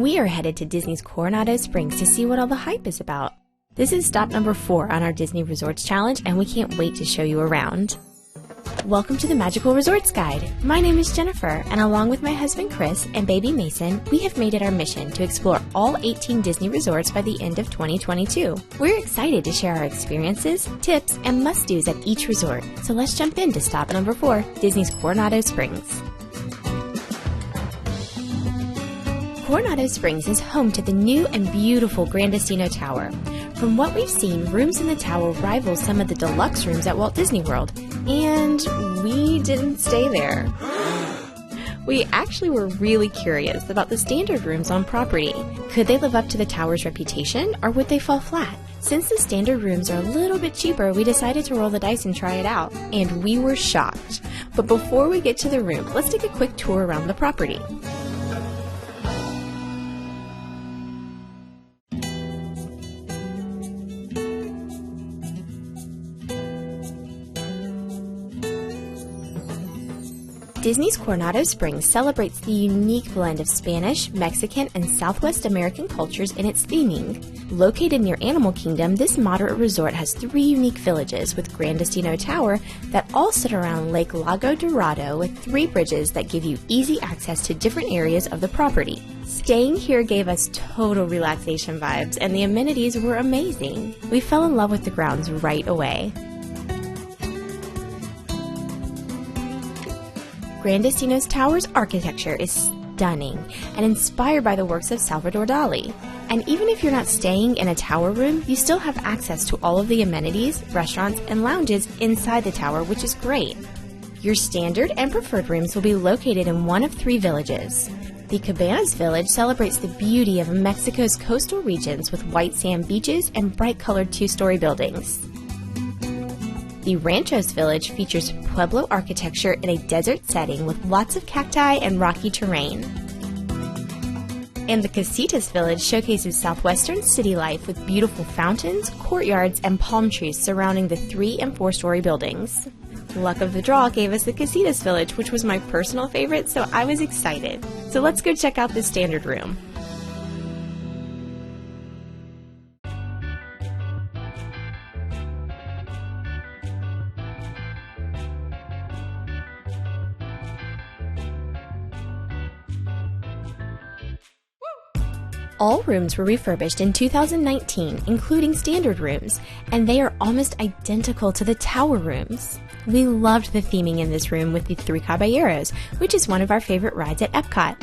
We are headed to Disney's Coronado Springs to see what all the hype is about. This is stop number 4 on our Disney Resorts Challenge, and we can't wait to show you around. Welcome to the Magical Resorts Guide. My name is Jennifer, and along with my husband Chris and baby Mason, we have made it our mission to explore all 18 Disney resorts by the end of 2022. We're excited to share our experiences, tips, and must-dos at each resort. So let's jump into stop number 4, Disney's Coronado Springs. Coronado Springs is home to the new and beautiful Gran Destino Tower. From what we've seen, rooms in the tower rival some of the deluxe rooms at Walt Disney World, and we didn't stay there. We actually were really curious about the standard rooms on property. Could they live up to the tower's reputation, or would they fall flat? Since the standard rooms are a little bit cheaper, we decided to roll the dice and try it out, and we were shocked. But before we get to the room, let's take a quick tour around the property. Disney's Coronado Springs celebrates the unique blend of Spanish, Mexican, and Southwest American cultures in its theming. Located near Animal Kingdom, this moderate resort has 3 unique villages with Gran Destino Tower that all sit around Lake Lago Dorado with 3 bridges that give you easy access to different areas of the property. Staying here gave us total relaxation vibes, and the amenities were amazing. We fell in love with the grounds right away. Gran Destino's tower's architecture is stunning and inspired by the works of Salvador Dali. And even if you're not staying in a tower room, you still have access to all of the amenities, restaurants, and lounges inside the tower, which is great. Your standard and preferred rooms will be located in one of 3 villages. The Cabanas Village celebrates the beauty of Mexico's coastal regions with white sand beaches and bright-colored 2-story buildings. The Ranchos Village features Pueblo architecture in a desert setting with lots of cacti and rocky terrain. And the Casitas Village showcases southwestern city life with beautiful fountains, courtyards, and palm trees surrounding the 3- and 4-story buildings. Luck of the draw gave us the Casitas Village, which was my personal favorite, so I was excited. So let's go check out the standard room. All rooms were refurbished in 2019, including standard rooms, and they are almost identical to the tower rooms. We loved the theming in this room with the 3 Caballeros, which is one of our favorite rides at Epcot.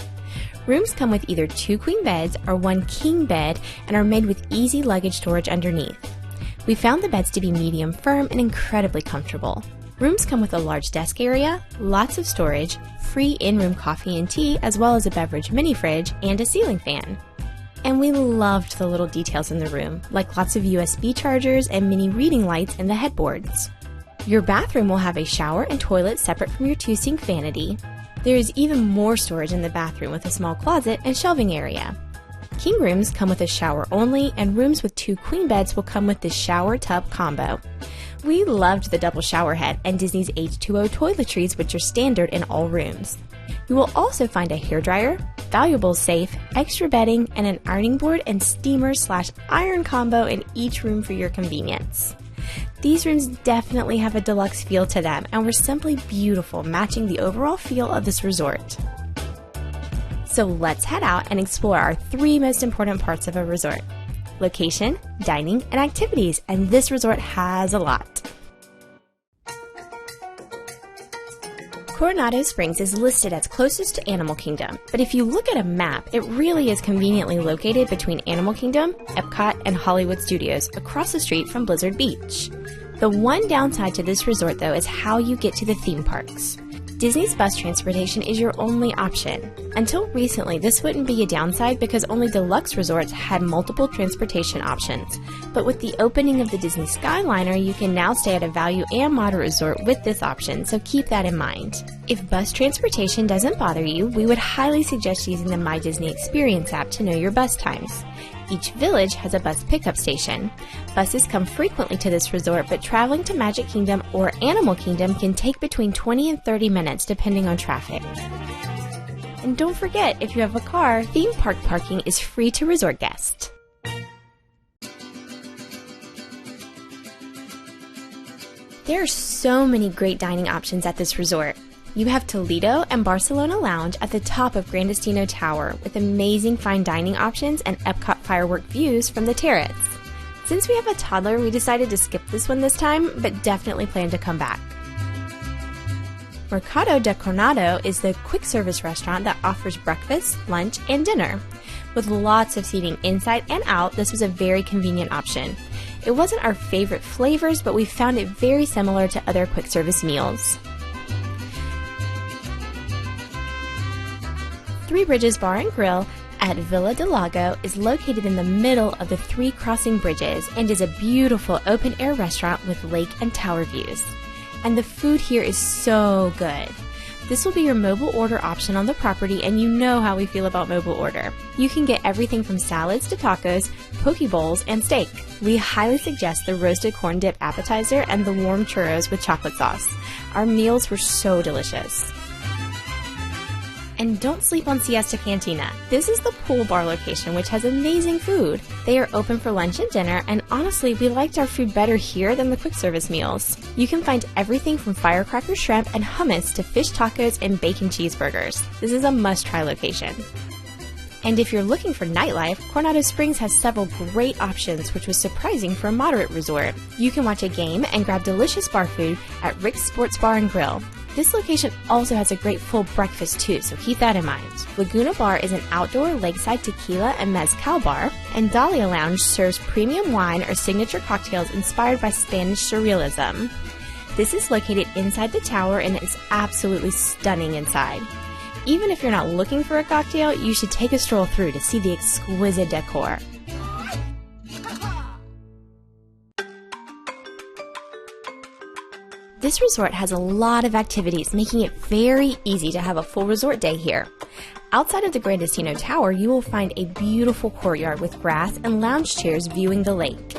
Rooms come with either 2 queen beds or 1 king bed and are made with easy luggage storage underneath. We found the beds to be medium firm and incredibly comfortable. Rooms come with a large desk area, lots of storage, free in-room coffee and tea, as well as a beverage mini fridge and a ceiling fan. And we loved the little details in the room, like lots of USB chargers and mini reading lights in the headboards. Your bathroom will have a shower and toilet separate from your 2-sink vanity. There is even more storage in the bathroom with a small closet and shelving area. King rooms come with a shower only, and rooms with 2 queen beds will come with this shower tub combo. We loved the double shower head and Disney's H2O toiletries, which are standard in all rooms. You will also find a hairdryer, valuables safe, extra bedding, and an ironing board and steamer/iron combo in each room for your convenience. These rooms definitely have a deluxe feel to them and were simply beautiful, matching the overall feel of this resort. So let's head out and explore our 3 most important parts of a resort: location, dining, and activities, and this resort has a lot. Coronado Springs is listed as closest to Animal Kingdom, but if you look at a map, it really is conveniently located between Animal Kingdom, Epcot, and Hollywood Studios, across the street from Blizzard Beach. The one downside to this resort, though, is how you get to the theme parks. Disney's bus transportation is your only option. Until recently, this wouldn't be a downside because only deluxe resorts had multiple transportation options. But with the opening of the Disney Skyliner, you can now stay at a value and moderate resort with this option, so keep that in mind. If bus transportation doesn't bother you, we would highly suggest using the My Disney Experience app to know your bus times. Each village has a bus pickup station. Buses come frequently to this resort, but traveling to Magic Kingdom or Animal Kingdom can take between 20 and 30 minutes depending on traffic. And don't forget, if you have a car, theme park parking is free to resort guests. There are so many great dining options at this resort. You have Toledo and Barcelona Lounge at the top of Gran Destino Tower with amazing fine dining options and Epcot firework views from the terrace. Since we have a toddler, we decided to skip this one this time, but definitely plan to come back. Mercado de Coronado is the quick service restaurant that offers breakfast, lunch, and dinner. With lots of seating inside and out, this was a very convenient option. It wasn't our favorite flavors, but we found it very similar to other quick service meals. Three Bridges Bar and Grill at Villa del Lago is located in the middle of the three crossing bridges and is a beautiful open-air restaurant with lake and tower views. And the food here is so good. This will be your mobile order option on the property, and you know how we feel about mobile order. You can get everything from salads to tacos, poke bowls, and steak. We highly suggest the roasted corn dip appetizer and the warm churros with chocolate sauce. Our meals were so delicious. And don't sleep on Siesta Cantina. This is the pool bar location, which has amazing food. They are open for lunch and dinner, and honestly, we liked our food better here than the quick service meals. You can find everything from firecracker shrimp and hummus to fish tacos and bacon cheeseburgers. This is a must-try location. And if you're looking for nightlife, Coronado Springs has several great options, which was surprising for a moderate resort. You can watch a game and grab delicious bar food at Rick's Sports Bar and Grill. This location also has a great full breakfast too, so keep that in mind. Laguna Bar is an outdoor lakeside tequila and mezcal bar, and Dahlia Lounge serves premium wine or signature cocktails inspired by Spanish surrealism. This is located inside the tower and it's absolutely stunning inside. Even if you're not looking for a cocktail, you should take a stroll through to see the exquisite decor. This resort has a lot of activities, making it very easy to have a full resort day here. Outside of the Gran Destino Tower, you will find a beautiful courtyard with grass and lounge chairs viewing the lake.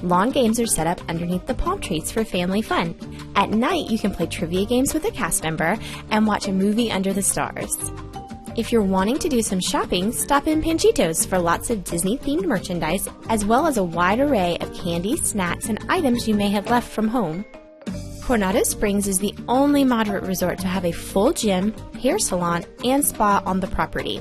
Lawn games are set up underneath the palm trees for family fun. At night, you can play trivia games with a cast member and watch a movie under the stars. If you're wanting to do some shopping, stop in Panchitos for lots of Disney-themed merchandise, as well as a wide array of candy, snacks, and items you may have left from home. Coronado Springs is the only moderate resort to have a full gym, hair salon, and spa on the property.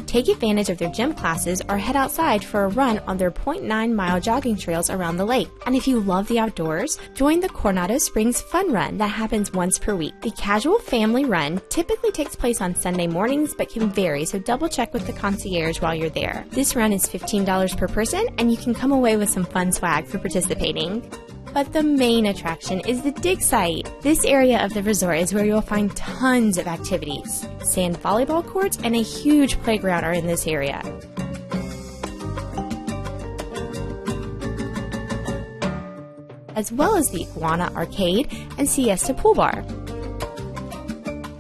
Take advantage of their gym classes or head outside for a run on their 0.9-mile jogging trails around the lake. And if you love the outdoors, join the Coronado Springs Fun Run that happens once per week. The casual family run typically takes place on Sunday mornings but can vary, so double check with the concierge while you're there. This run is $15 per person, and you can come away with some fun swag for participating. But the main attraction is the dig site. This area of the resort is where you'll find tons of activities. Sand volleyball courts and a huge playground are in this area. As well as the Iguana Arcade and Siesta Pool Bar.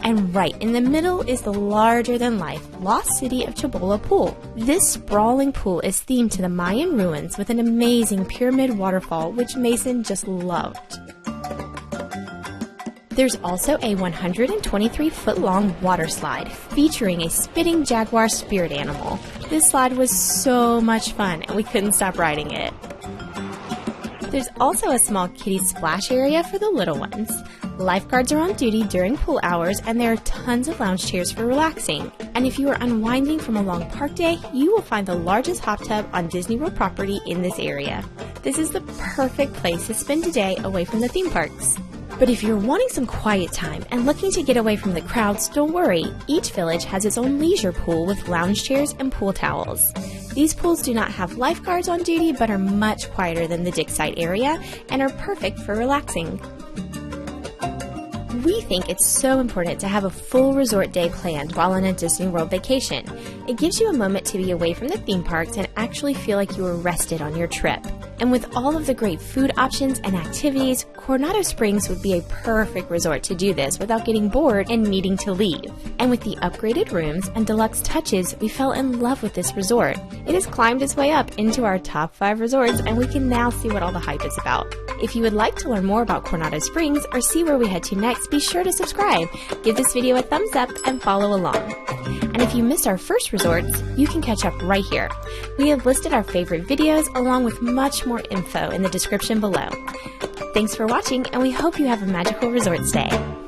And right in the middle is the larger-than-life Lost City of Chabola Pool. This sprawling pool is themed to the Mayan ruins with an amazing pyramid waterfall, which Mason just loved. There's also a 123-foot-long water slide featuring a spitting jaguar spirit animal. This slide was so much fun, and we couldn't stop riding it. There's also a small kiddie splash area for the little ones. Lifeguards are on duty during pool hours, and there are tons of lounge chairs for relaxing. And if you are unwinding from a long park day, you will find the largest hot tub on Disney World property in this area. This is the perfect place to spend a day away from the theme parks. But if you're wanting some quiet time and looking to get away from the crowds, don't worry. Each village has its own leisure pool with lounge chairs and pool towels. These pools do not have lifeguards on duty but are much quieter than the dig site area and are perfect for relaxing. We think it's so important to have a full resort day planned while on a Disney World vacation. It gives you a moment to be away from the theme parks and actually feel like you were rested on your trip. And with all of the great food options and activities, Coronado Springs would be a perfect resort to do this without getting bored and needing to leave. And with the upgraded rooms and deluxe touches, we fell in love with this resort. It has climbed its way up into our top 5 resorts, and we can now see what all the hype is about. If you would like to learn more about Coronado Springs or see where we head to next, be sure to subscribe, give this video a thumbs up, and follow along. And if you missed our first resorts, you can catch up right here. We have listed our favorite videos along with much more info in the description below. Thanks for watching, and we hope you have a magical resort stay.